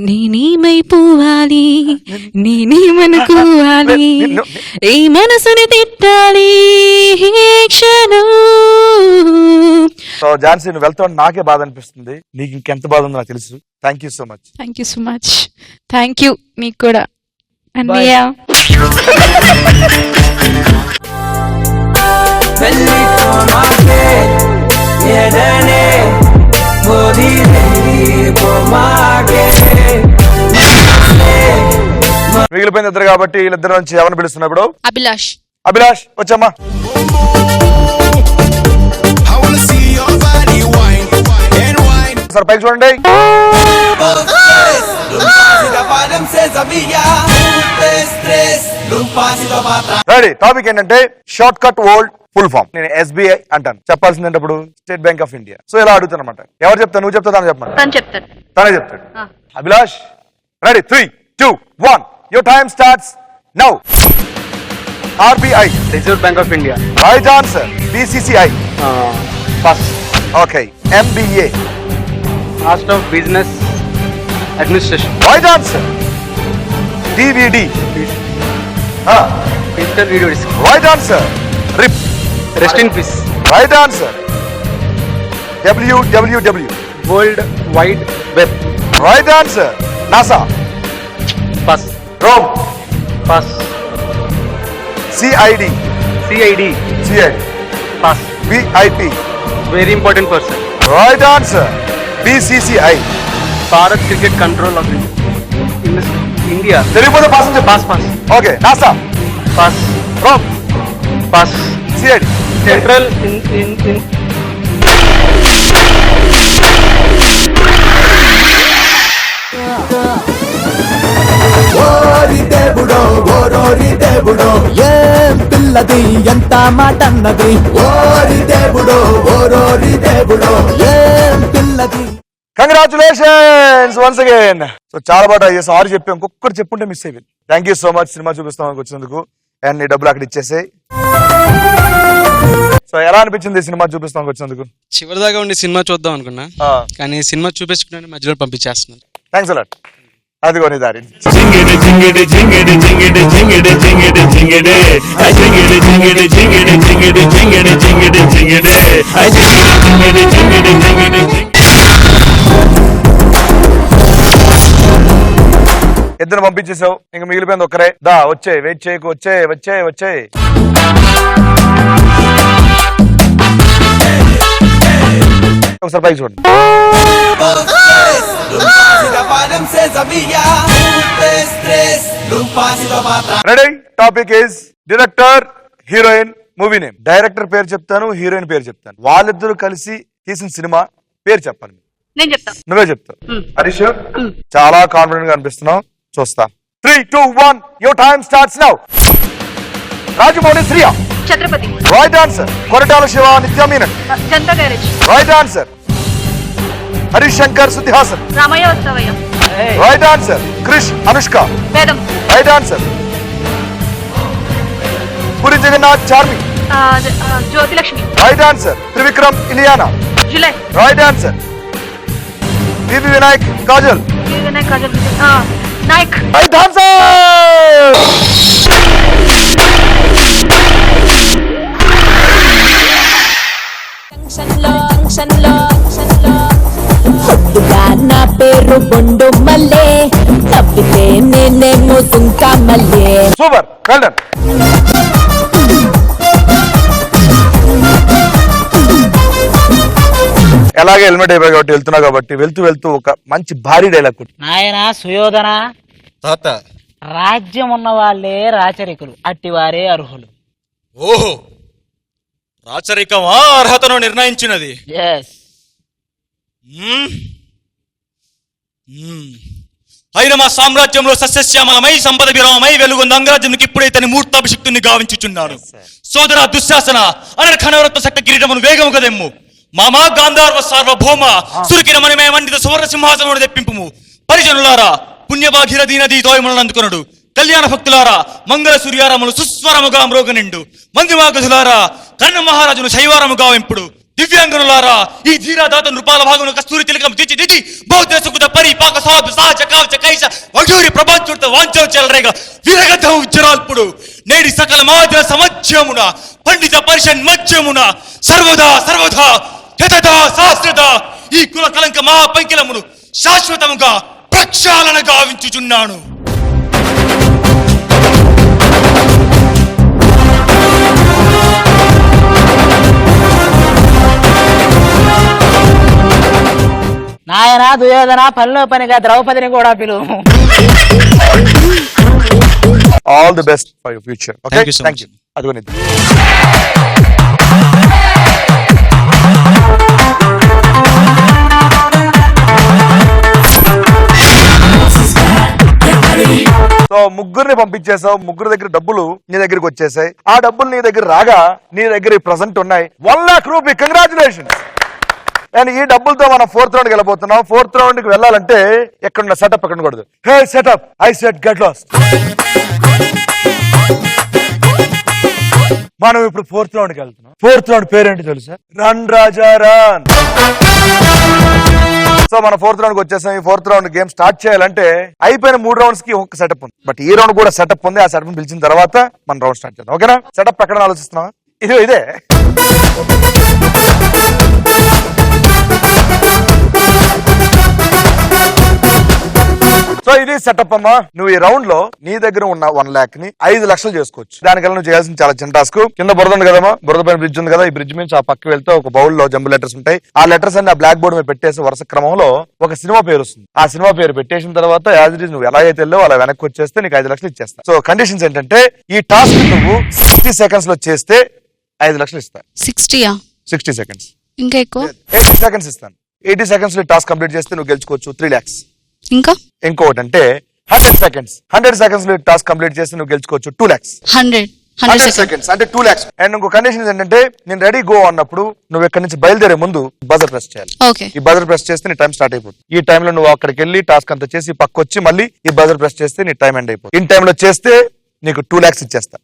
నేనేమైపోవాలి, నేనేమనుకోవాలి, ఈ మనసుని తిట్టాలి క్షణం. సో ఝాన్సీ, నువ్వు వెళ్తావు నాకే బాధ అనిపిస్తుంది, నీకు ఇంకెంత బాధ ఉందో నాకు తెలుసు. Thank you so much. Thank you so much. Thank you నీకు కూడా అన్నయ్య. మిగిలిపోయింది ఇద్దరు కాబట్టి వీళ్ళిద్దరు నుంచి ఎవరిని పిలుస్తున్నప్పుడు? అభిలాష్. అభిలాష్ వచ్చమ్మా. సార్ పైకి చూడండి. రెడీ. టాపిక్ ఏంటంటే short cut old full form. నేను SBI అంటాను, చెప్పాల్సింది అప్పుడు state bank of India. So ఇలా అడుగుతాను అనమాట. ఎవరు చెప్తాను? నువ్వు చెప్తా, తను చెప్పమా? తనే చెప్తాడు. Abhilash ready. 3, 2, 1 your time starts now. RBI. Reserve bank of India. Right answer. BCCI. First. Okay. MBA. Master of business administration. Right answer. DVD. Digital video disc. Right answer. RIP. Rest in peace. Right answer. www. World wide web. Right answer. NASA. Pass. Rome. Pass. CID. CID. Pass. VIP. Very important person. Right answer. BCCI. Bharat cricket control of India. తెలియకపోతే pass అని చెప్పు. Pass. Pass. Okay. NASA. Pass. Rome. Pass. CID. Central ఓరి దేవుడో ఓరోరి దేవుడో ఏం పిల్లది ఎంత మాట అన్నది. ఓరి దేవుడో ఓరోరి దేవుడో ఏం పిల్లది. Congratulations once again. సో చాలా బాగా ట్రై చేసాం. ఆరు చెప్పి ఇంకొకటి చెప్పుంటే మిస్ అయిపోయింది. Thank you so much cinema చూపిస్తాం వచ్చినందుకు. అండ్ నీ డబ్బులు అక్కడ ఇచ్చేసాయి. సో ఎలా అనిపించింది సినిమా చూపిస్తాం వచ్చినందుకు? చివరిదాకా ఉండి సినిమా చూద్దాం అనుకున్నా, కానీ సినిమా చూపించుకుని మధ్యలో పంపించేస్తున్నారు. Thanks a lot. అదిగో నీ దారి. ఇద్దరు పంపించేసావు, ఇంకా మిగిలిపోయింది ఒక్కరే. దా వచ్చే, వెయిట్ చేయకు, వచ్చే వచ్చే వచ్చే. ఒకసారి పైకి చూడండి. Ready? Topic is director, heroine, movie name. Director పేరు చెప్తాను, హీరోయిన్ పేరు చెప్తాను. వాళ్ళిద్దరూ కలిసి తీసిన సినిమా పేరు చెప్పాలి. నేను చెప్తాను. నువ్వే చెప్తావు. హరీష్ చాలా కాన్ఫిడెంట్ గా అనిపిస్తున్నావు. చూస్తా. 3, 2, 1 your time starts now. Rajamouli Shriya. Chatrapathi. Right answer. Koratala Siva Nithya Menon. Janatha Garage. Right answer. Harish Shankar Shruti Haasan. Ramayya Vasthavayya. Right answer. Krish Anushka. Vedam. Right answer. Puri Jagannadh Charmi. Jyothilakshmi. Right answer. Trivikram Ileana. Julayi. Right answer. V V Vinayak Kajal. Vinayak Kajal. Nayak. Right answer. నా పేరు బొండు మల్లే, తప్పితే నేనేమో సుంకా మల్లే. Super, well done. ఎలాగే హెల్మెట్ అయిపోయి కాబట్టి వెళ్తున్నా కాబట్టి వెళ్తూ వెళ్తూ ఒక మంచి భారీ డైలాగ్. నాయన సుయోధన, తాత రాజ్యం ఉన్న వాళ్ళే రాచరికులు, అట్టివారే అర్హులు. ఓహో, రాచరికమా అర్హతను నిర్ణయించినది? అయిన మా సామ్రాజ్యంలో సస్యశ్యామలమై సంపద విరామై వెలుగొంద అంగరాజ్యానికి ఇప్పుడే తన మూర్తాభిషిక్తుని గావించుచున్నాను. సోదర దుశ్శాసన అనర్ఖనవరత్వ శక్త కిరీటమును వేగము కదెమ్ము. మామా గాంధార్వ సార్వభౌమ సురికిన మణిమయ మండిత సువర్ణ సింహాసనమును తెప్పింపుము. పరిజనులారా, పుణ్యభాగీరథీ నదీ తోయములను అందుకొనడు. కళ్యాణ భక్తులారా, మంగళ సూర్యారములు సుస్వరముగా మ్రోగనిండు. మందిమాగధులారా, కర్ణ మహారాజును శైవారము గావింపుడు. దివ్యాంగనులారా, ఈ ధీరాదాత నృపాల భాగమును కస్తూరి తిలకం తీర్చిదిద్ది బౌద్ధ సుకుత పరిపాక సాధు సహజ కావచ కైస వజూరి ప్రపంచుత వాంచం చెలరేగ వీరగతం ఉజ్జరాల్పుడు. నేడి సకల మాధ్య సమధ్యమున పండిత పరిషన్ మధ్యమున సర్వదా సర్వదా యథదా శాస్త్రద ఈ కుల కలంక మహాపంకిలమును శాశ్వతముగా ప్రక్షాళన గావించుచున్నాను. నాయన దుర్యోధన, పనిలో పనిగా ద్రౌపదిని కూడా పిలువు. All the best for your future. Okay, Thank you so thank you. much. అదిగోని. సో ముగ్గురిని పంపించేసావు. ముగ్గురు దగ్గర డబ్బులు నీ దగ్గరికి వచ్చేసాయి. ఆ డబ్బులు నీ దగ్గర రాగా నీ దగ్గర ప్రెసెంట్ ఉన్నాయి 1 lakh రూపీ. కంగ్రాచులేషన్స్. అండ్ ఈ డబ్బులతో మనం 4th రౌండ్కి వెళ్ళబోతున్నాం. 4th రౌండ్కి వెళ్ళాలంటే ఎక్కడున్న సెటప్ ఎక్కడ కూడదు. Hey setup, I set get lost. మనం ఇప్పుడు 4th రౌండ్కి వెళ్తున్నాం. 4th రౌండ్ పేరేంటి తెలుసా? Run Raja run. So so మన 4th రౌండ్ కి వచ్చేసాం. ఈ 4th రౌండ్ గేమ్ స్టార్ట్ చేయాలంటే అయిపోయిన 3 రౌండ్స్ కి ఒక సెటప్ ఉంది. బట్ ఈ రౌండ్ కూడా సెటప్ ఉంది. ఆ సెటప్ పిలిచిన తర్వాత మన రౌండ్ స్టార్ట్ చేద్దాం. ఓకేనా? సెటప్ ఎక్కడ ఆలోచిస్తున్నావా? ఇదే సో ఇది సెటప్ అమ్మా. నువ్వు ఈ రౌండ్ లో నీ దగ్గర ఉన్న 1 lakh ని 5 లక్షలు చేసుకోవచ్చు. దానికల్లా నువ్వు చేయాల్సిన చాలా చిన్న టాస్క్. కింద బురద ఉంది కదమ్మా, బురద పైన బ్రిడ్జ్ ఉంది కదా, ఈ బ్రిడ్జ్ నుంచి ఆ పక్క వెళ్తే ఒక బౌల్ లో జంబు లెటర్స్ ఉంటాయి. ఆ లెటర్స్ అన్ని ఆ బ్లాక్ బోర్డ్ మీద పెట్టేసి వరుస క్రమంలో ఒక సినిమా పేరు వస్తుంది. ఆ సినిమా పేరు పెట్టేసిన తర్వాత యాజ్ ఇట్ ఈస్ నువ్వు ఎలా అయితే వెళ్ళావో అలా వెనక్కి వచ్చేస్తే నీకు 5 లక్షలు ఇచ్చేస్తా. సో కండిషన్స్ ఏంటంటే ఈ టాస్క్ నువ్వు 60 seconds లో చేస్తే 5 లక్షలు ఇస్తా. 60 seconds ఇంకా ఎక్కువ 80 seconds ఇస్తాను. 80 seconds లో టాస్క్ కంప్లీట్ చేస్తే నువ్వు గెలుచుకోవచ్చు 3 lakhs. ఇంకోటి అంటే 100 seconds లో టాస్క్ కంప్లీట్ చేస్తే నువ్వు గెలుచుకోవచ్చు 2 lakhs. 100 seconds అంటే 2 lakhs. అండ్ ఇంకో కండిషన్ ఏంటంటే నేను రెడీ గో అన్నప్పుడు నువ్వు ఇక్కడ నుంచి బయలుదేరే ముందు బజర్ ప్రెస్ చేయాలి. ఈ బజర్ ప్రెస్ చేస్తే నీ టైం స్టార్ట్ అయిపోతుంది. ఈ టైంలో నువ్వు అక్కడికి వెళ్ళి టాస్క్ అంతా చేసి పక్క వచ్చి మళ్ళీ ఈ బజర్ ప్రెస్ చేస్తే నీ టైం ఎండ్ అయిపోతుంది. ఇన్ టైంలో చేస్తే నీకు 2 lakhs ఇచ్చేస్తా.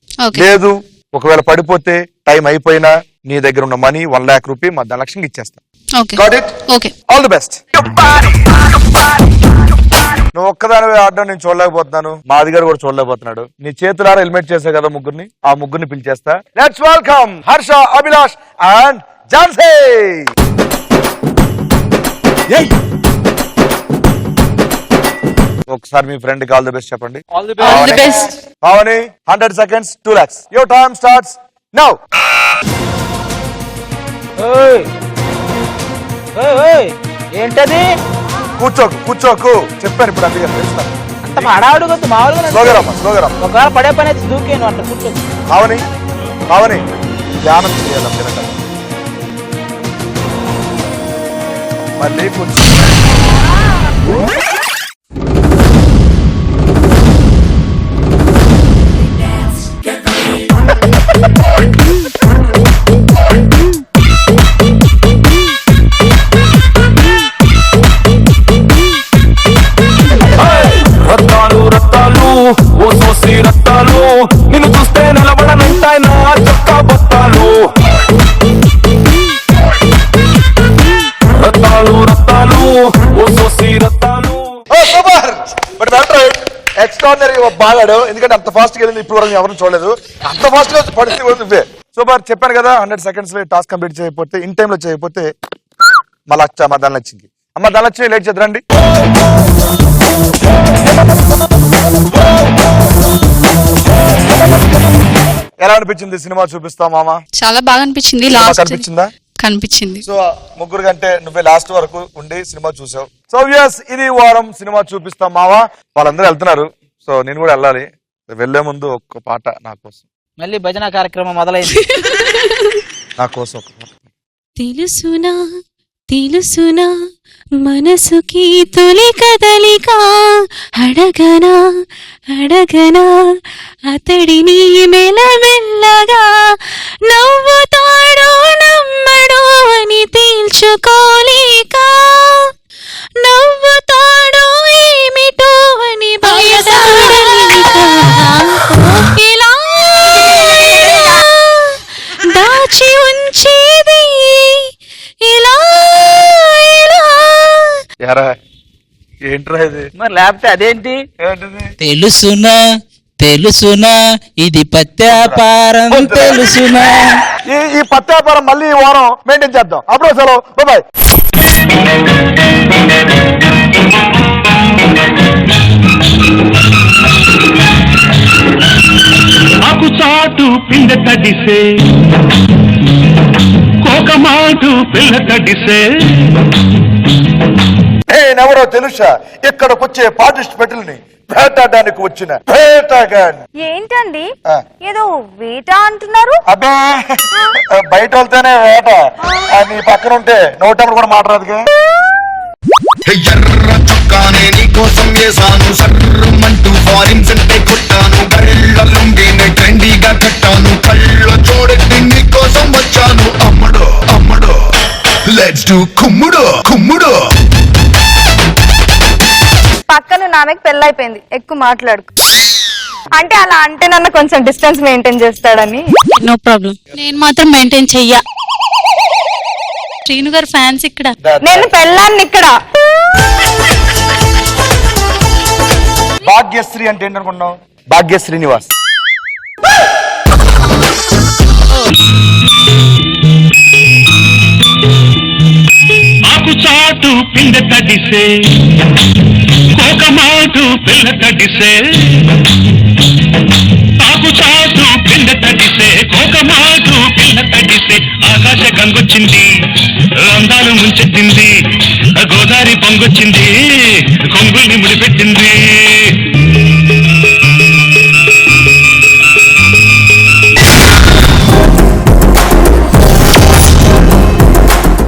లేదు ఒకవేళ పడిపోతే టైం అయిపోయినా నీ దగ్గర ఉన్న మనీ 1 lakh రూపీ మా ధనలక్ష్మికి ఇచ్చేస్తా. All the best. నువ్వు ఒక్కదానివే ఆడడం నేను చూడలేకపోతున్నాను, మా అధికారి కూడా చూడలేకపోతున్నాడు. నీ చేతులారా హెల్మెట్ చేసే కదా ముగ్గురిని, ఆ ముగ్గురిని పిలిచేస్తా. Let's welcome Harsha, Abhilash and Jhansi. ఒకసారి మీ ఫ్రెండ్ కి ఆల్ ది బెస్ట్ చెప్పండి. Pavani 100 seconds 2 lakhs. Your time starts now. ఏంటది? కూర్చోకు చెప్పాను ఇప్పుడు. అందుకే అంత మాడాడు మామూలుగా స్లోగా ఒకవేళ పడే పని అయితే దూకేను అట్లా కూర్చో. పావని ధ్యానం చేయాలి. మళ్ళీ కూర్చో. రత్తాలు ఓ సోసి రత్తాలు, నిన్ను చూస్తే నిలబడనంటాయి నా చొక్కా బత్తాలు. రత్తాలు ఓ సోసి రత్తాలు. ఎక్స్ట్రాడినరీ బాగాడు. ఎందుకంటే అంత ఫాస్ట్ గా వెళ్ళింది ఇప్పుడు వరకు ఎవరు చూడలేదు. అంత ఫాస్ట్ గా పడితే నువ్వే. సూపర్. చెప్పాను కదా 100 seconds లో టాస్క్ కంప్లీట్ చేయకపోతే ఇన్ టైమ్ లో చేయకపోతే మళ్ళీ మా ధనలక్ష్మికి. అమ్మ ధనలక్ష్మి లేట్ చేద్దరండి. ఎలా అనిపించింది సినిమా? చూపిస్తాం మామా. చాలా బాగా అనిపించింది. కనిపించింది. సో ముగ్గురు కంటే నువ్వే లాస్ట్ వరకు ఉండి సినిమా చూసావు. సో yes, ఇది వారం సినిమా చూపిస్తాం మావా. వాళ్ళందరూ వెళ్తున్నారు, సో నేను కూడా వెళ్ళాలి. వెళ్లే ముందు ఒక్క పాట నా కోసం. మళ్ళీ భజన కార్యక్రమం మొదలైంది. నా కోసం ఒక పాట. తెలుసునా మనసుకి తొలి కదలిక, అడగనా అతడిని మెల్లమెల్లగా, నవ్వుతాడో నమ్మడో అని తేల్చుకోలేక, నవ్వుతాడో ఏమిటో అని భయపడలేక, ఇలా దాచి ఉంచేది ఇలా ఏంట్రా ఇది? మరి లేకపోతే అదేంటి? తెలుసునా ఇది పత్యాపారం తెలుసునా. ఈ పత్యాపారం మళ్ళీ ఈ వారం మెయింటైన్ చేద్దాం. అప్పుడు సెలవు, బాయ్. ఆకు చాటు పిండ తడిసే, కోకమాటు పిల్ల తడిసే. నేనెవరో తెలుసా? ఇక్కడికి వచ్చే పార్టిసిపెంట్లని వేటాడడానికి వచ్చిన వేటగాడిని. ఏంటండి ఏదో వేట అంటున్నారు? అబ్బే బయట వెళ్తేనే వేట, నీ పక్కన ఉంటే నోటప్పుడు కూడా మాట్లాడదుగా. ఎర్ర చొక్కానే నీకోసం వేసాను, సర్రమంటూ ఫారిన్ సెంటే కొట్టాను, కళ్ళ లుంగిని ట్రెండీగా కట్టాను, కళ్ళ చూడెట్టి నీకోసం వచ్చాను. అమ్మడో లెట్స్ డు కుమ్ముడు. పక్కన నాన్నకి పెళ్ళైపోయింది, ఎక్కువ మాట్లాడుకు. అంటే అలా అంటే నన్ను కొంచెం డిస్టెన్స్ మెయింటైన్ చేస్తాడని. నో ప్రాబ్లం, నేను మాత్రం మెయింటైన్ చెయ్యా. శ్రీను గారు ఫ్యాన్స్ ఇక్కడ. నేను పెళ్ళాన్ని ఇక్కడ. భాగ్యశ్రీ అంటే ఏంటనుకున్నావు? భాగ్య శ్రీనివాస్. ఆకు చాటు పిండ తడిసే కోక మాటు పిల్ల తడిసే ఆకు చాటు పిండ తడిసే కోక మాటు పిల్ల తడిసే ఆకాశ గంగొచ్చింది అందాలు ముంచెత్తింది గోదావరి పొంగొచ్చింది కొంగుల్ని ముడిపెట్టి